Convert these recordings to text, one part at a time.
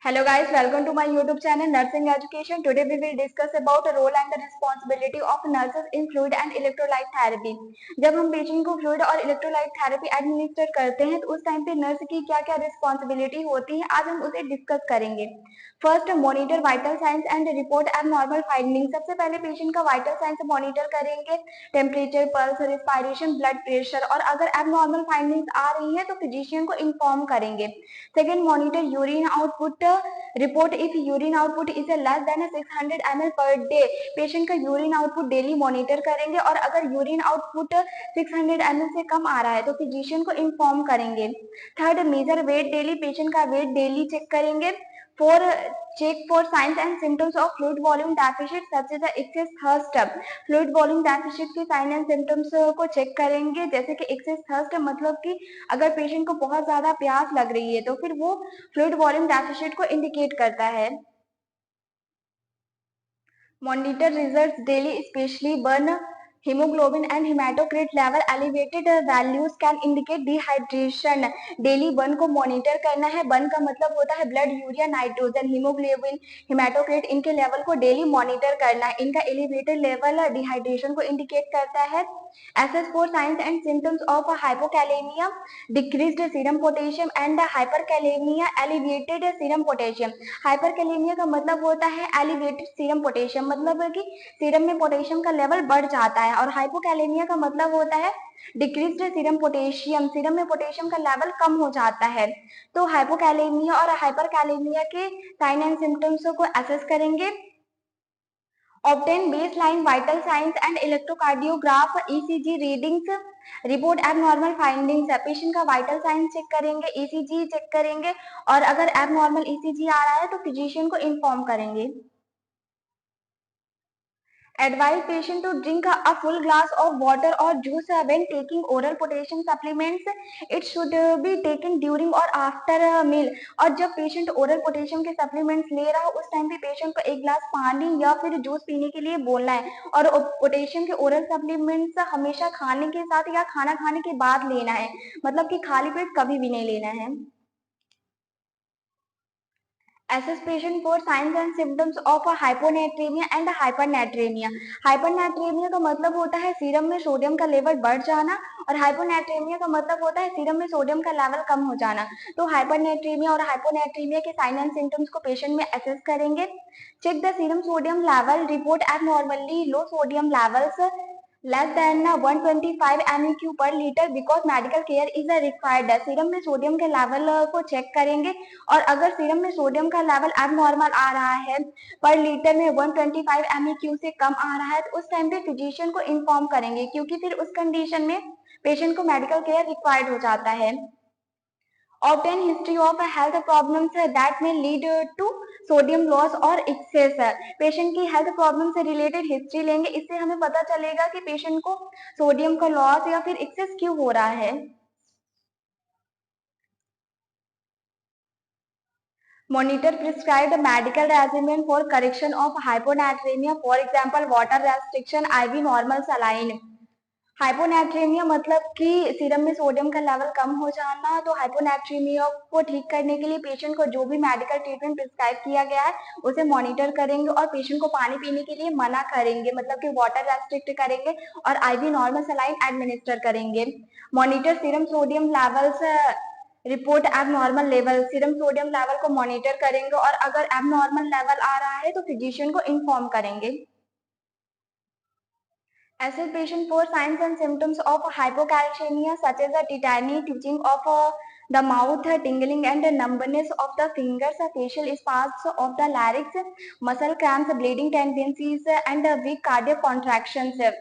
Hello guys, welcome to my YouTube channel Nursing Education. Today we will discuss about the role and the responsibility of nurses in fluid and electrolyte therapy. जब हम patient को fluid और electrolyte therapy administer करते हैं तो उस time पे nurse की क्या क्या रिस्पॉन्सिबिलिटी होती है, आज हम उसे डिस्कस करेंगे। First, monitor vital science and report abnormal finding. सबसे पहले पेशेंट का वाइटल साइंस मॉनिटर करेंगे, temperature, pulse, respiration, blood pressure, और अगर एबनॉर्मल फाइंडिंग्स आ रही है तो फिजिशियन को इन्फॉर्म करेंगे। Second, monitor urine output report if urine output is less than 600 ml per day. Patient का यूरिन आउटपुट डेली मॉनिटर करेंगे और अगर यूरिन आउटपुट 600 ml से कम आ रहा है तो फिजिशियन को इन्फॉर्म करेंगे। Third, major weight daily. Patient का वेट डेली चेक करेंगे। Four, check for signs and symptoms of fluid volume deficit such as excess thirst. Fluid volume deficit के साइन एंड सिम्टम्स को चेक करेंगे, जैसे कि access thirst मतलब कि अगर पेशेंट को बहुत ज्यादा प्यास लग रही है तो फिर वो फ्लूइड वॉल्यूम डेफिशिट को इंडिकेट करता है। Monitor results daily, specially BUN hemoglobin and hematocrit level elevated values can indicate dehydration। Daily BUN को मॉनिटर करना है। बर्न का मतलब होता है blood, urea, nitrogen, hemoglobin, hematocrit, इनके लेवल को डेली मॉनिटर करना है। इनका एलिवेटेड लेवल डिहाइड्रेशन को इंडिकेट करता है। Assess for signs and symptoms of hypokalemia, decreased serum potassium, and hyperkalemia, elevated serum potassium. Hyperkalaemia का मतलब होता है एलिवेटेड सीरम पोटेशियम, मतलब है कि सीरम में पोटेशियम का लेवल बढ़ जाता है, और हाइपोकैलेमिया का मतलब होता है डिक्रीज्ड सीरम पोटेशियम, सीरम में पोटेशियम का लेवल कम हो जाता है। तो हाइपोकैलेमिया और हाइपरकैलेमिया के साइन एंड सिम्टम्स को असेस करेंगे। Obtain baseline vital signs and electrocardiograph ECG readings, report abnormal findings। Patient का वाइटल साइंस चेक करेंगे, ECG चेक करेंगे, और अगर एबनॉर्मल ECG आ रहा है तो फिजिशियन को इन्फॉर्म करेंगे। Advise patient to drink a full glass of water or juice when taking oral potassium supplements। It should be taken during or after a meal। और जब पेशेंट ओरल पोटेशियम के supplements ले रहा हो उस time पे patient को एक ग्लास पानी या फिर जूस पीने के लिए बोलना है। और पोटेशियम के ओरल सप्लीमेंट्स हमेशा खाने के साथ या खाना खाने के बाद लेना है, मतलब कि खाली पेट कभी भी नहीं लेना है। Assess patient for signs and symptoms of hyponatremia and hypernatremia। Hypernatremia का मतलब होता है सीरम में सोडियम का लेवल बढ़ जाना, और हाइपोनेट्रेमिया का मतलब होता है सीरम में सोडियम का लेवल कम हो जाना। तो हाइपरनेट्रेमिया और हाइपोनेट्रेमिया के साइन एंड सिम्टम्स को पेशेंट में असेस करेंगे। Check the serum sodium level, report abnormally low sodium levels less than 125 MEQ पर litre because medical care is required. Serum में सोडियम के लेवल को चेक करेंगे, और अगर सीरम में सोडियम का लेवल एबनॉर्मल आ रहा है, पर लीटर में 125 MEQ से कम आ रहा है, तो उस टाइम पे फिजिशियन को इन्फॉर्म करेंगे, क्योंकि फिर उस कंडीशन में पेशेंट को मेडिकल केयर रिक्वायर्ड हो जाता है। Obtain history of health problems that may lead to sodium loss और एक्सेस। पेशेंट की हेल्थ प्रॉब्लम से रिलेटेड हिस्ट्री लेंगे, इससे हमें पता चलेगा कि पेशेंट को सोडियम का लॉस या फिर एक्सेस क्यों हो रहा है। Monitor prescribed medical regimen for correction of hyponatremia, for example water restriction, IV normal saline. Hyponatremia मतलब कि सीरम में सोडियम का लेवल कम हो जाना। तो हाइपोनेट्रेमिया को ठीक करने के लिए पेशेंट को जो भी मेडिकल ट्रीटमेंट प्रिस्क्राइब किया गया है उसे मॉनिटर करेंगे, और पेशेंट को पानी पीने के लिए मना करेंगे, मतलब कि वाटर रेस्ट्रिक्ट करेंगे, और IV नॉर्मल सलाइन एडमिनिस्टर करेंगे। Monitor serum sodium levels, report abnormal level. Serum sodium level को मॉनिटर करेंगे, और अगर एबनॉर्मल लेवल आ रहा है तो फिजिशियन को इन्फॉर्म करेंगे। Assess patient for signs and symptoms of hypocalcemia such as a tetany, twitching of the mouth, tingling and numbness of the fingers, facial spasms of the larynx, muscle cramps, bleeding tendencies and weak cardiac contractions।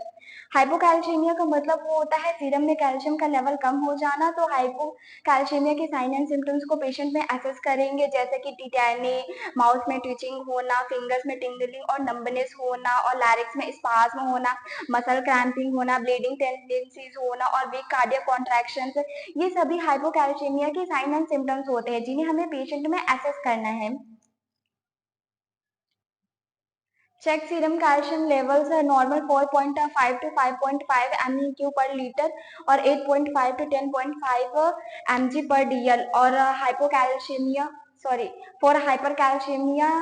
Hypocalcaemia का मतलब वो होता है serum में calcium का level कम हो जाना। तो हाइपोकैल्शियमिया के साइन एंड सिम्टम्स को पेशेंट में असेस करेंगे, जैसे कि टिटैनी, माउथ में ट्विचिंग होना, फिंगर्स में टिंगलिंग और नंबनेस होना, और लैरिक्स में स्पाज्म होना, मसल क्रैम्पिंग होना, ब्लीडिंग टेंडेंसीज होना और वीक कार्डियक कॉन्ट्रैक्शंस। ये सभी हाइपोकैल्शियमिया के साइन एंड सिम्टम्स होते हैं जिन्हें हमें पेशेंट में असेस करना है। Check serum calcium levels normal 4.5 to 5.5 MEQ पर लीटर और 8.5 to 10.5 mg पर DL। और hypocalcaemia sorry, for hypercalcemia,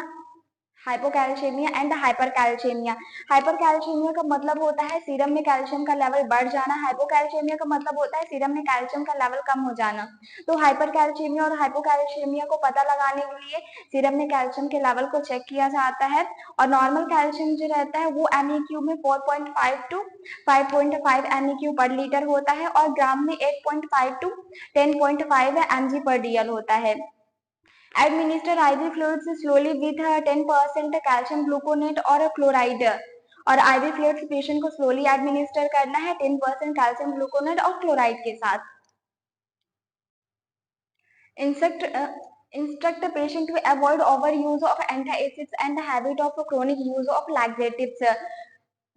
hypocalcaemia and hypercalcaemia. Hypercalcaemia का मतलब होता है सीरम में कैल्शियम का लेवल बढ़ जाना, हाइपोकैल्शियमिया का मतलब होता है सीरम में कैल्शियम का लेवल कम हो जाना। तो हाइपरकैल्शियमिया और हाइपोकैल्शियमिया को पता लगाने के लिए सीरम में कैल्शियम के लेवल को चेक किया जाता है, और नॉर्मल कैल्शियम जो रहता है वो MEQ में 4.5 टू 5.5 MEQ पर लीटर होता है, और ग्राम में 8.5 टू 10.5 mg पर DL होता है। Administer IV fluids slowly with 10% calcium gluconate और क्लोराइड, और IV fluids पेशेंट को स्लोली एडमिनिस्टर करना है 10% कैल्शियम ग्लूकोनेट और क्लोराइड के साथ। Instruct the patient to avoid overuse of antacids and the habit of chronic use of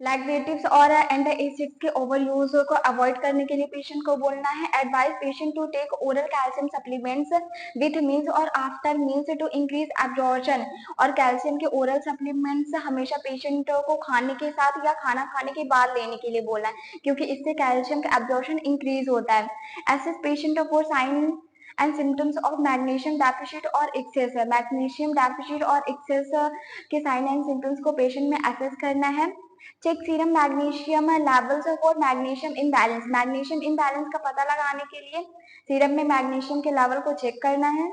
laxatives और antacids के ओवर यूज को अवॉइड करने के लिए पेशेंट को बोलना है। Advise patient to take oral calcium supplements with meals और after meals to increase absorption, और कैल्शियम के ओरल सप्लीमेंट्स हमेशा पेशेंट को खाने के साथ या खाना खाने के बाद लेने के लिए बोलना है, क्योंकि इससे कैल्शियम का एब्जॉर्प्शन इंक्रीज होता है। Assess patient for sign and symptoms of magnesium deficit और एक्सेस, मैग्नीशियम डेफिशिट और एक्सेस के साइन एंड सिम्टम्स को पेशेंट में एसेस करना है। Check serum magnesium levels for magnesium imbalance, magnesium imbalance का पता लगाने के लिए सीरम में मैग्नीशियम के लेवल को चेक करना है।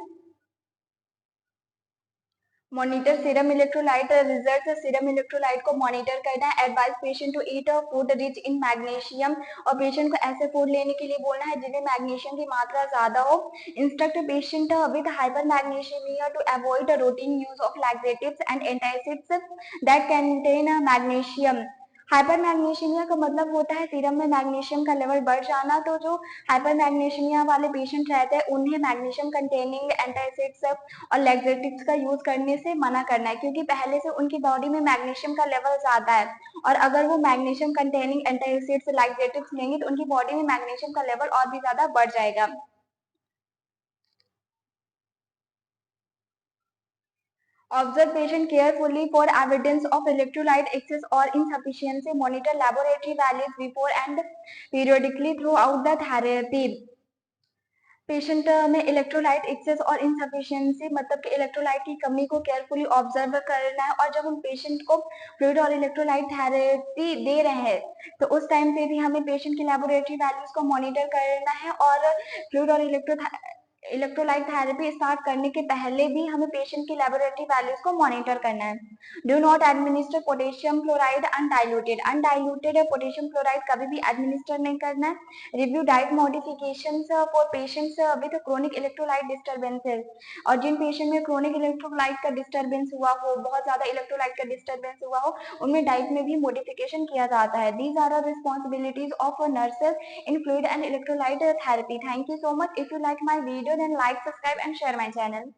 Monitor serum electrolyte result, serum electrolyte को मॉनिटर करना है। Advise patient to eat food rich in magnesium, और पेशेंट को ऐसे फूड लेने के लिए बोलना है जिनमें मैग्नीशियम की मात्रा ज्यादा हो। Instruct patient with hypermagnesaemia to avoid routine use of laxatives and antacids that contain magnesium. Hypermagnesaemia का मतलब होता है सीरम में मैग्नीशियम का लेवल बढ़ जाना। तो जो हाइपर मैग्नीशियमिया वाले पेशेंट रहते हैं उन्हें मैग्नीशियम कंटेनिंग एंटासिड्स और लैक्सेटिव्स का यूज करने से मना करना है, क्योंकि पहले से उनकी बॉडी में मैग्नीशियम का लेवल ज्यादा है, और अगर वो मैग्नीशियम कंटेनिंग एंटासिड्स लैक्सेटिव्स लेंगे तो उनकी बॉडी में मैग्नीशियम का लेवल और भी ज्यादा बढ़ जाएगा। Observe patient carefully for evidence of electrolyte excess or insufficiency. Monitor laboratory values before and periodically throughout the therapy. Patient में इलेक्ट्रोलाइट एक्सेस और इनसफिशियंसी मतलब कि इलेक्ट्रोलाइट की कमी को केयरफुली ऑब्जर्व करना है, और जब हम पेशेंट को फ्लूइड और इलेक्ट्रोलाइट थेरेपी दे रहे हैं तो उस टाइम पे भी हमें पेशेंट की लेबोरेटरी वैल्यूज को मॉनिटर करना है, और फ्लूइड और इलेक्ट्रोलाइट थेरेपी स्टार्ट करने के पहले भी हमें पेशेंट की लेबोरेटरी वैल्यूज को मॉनिटर करना है। Do not administer potassium chloride undiluted, undiluted potassium chloride कभी भी एडमिनिस्टर नहीं करना है। Review diet modifications for patients with chronic electrolyte disturbances, और जिन पेशेंट में क्रोनिक इलेक्ट्रोलाइट का डिस्टर्बेंस हुआ हो, बहुत ज्यादा इलेक्ट्रोलाइट का डिस्टर्बेंस हुआ हो, उनमें डाइट में भी मॉडिफिकेशन किया जाता है। These are the responsibilities of nurses in fluid and electrolyte therapy. Thank you so much. If you like my video, then like, subscribe and share my channel.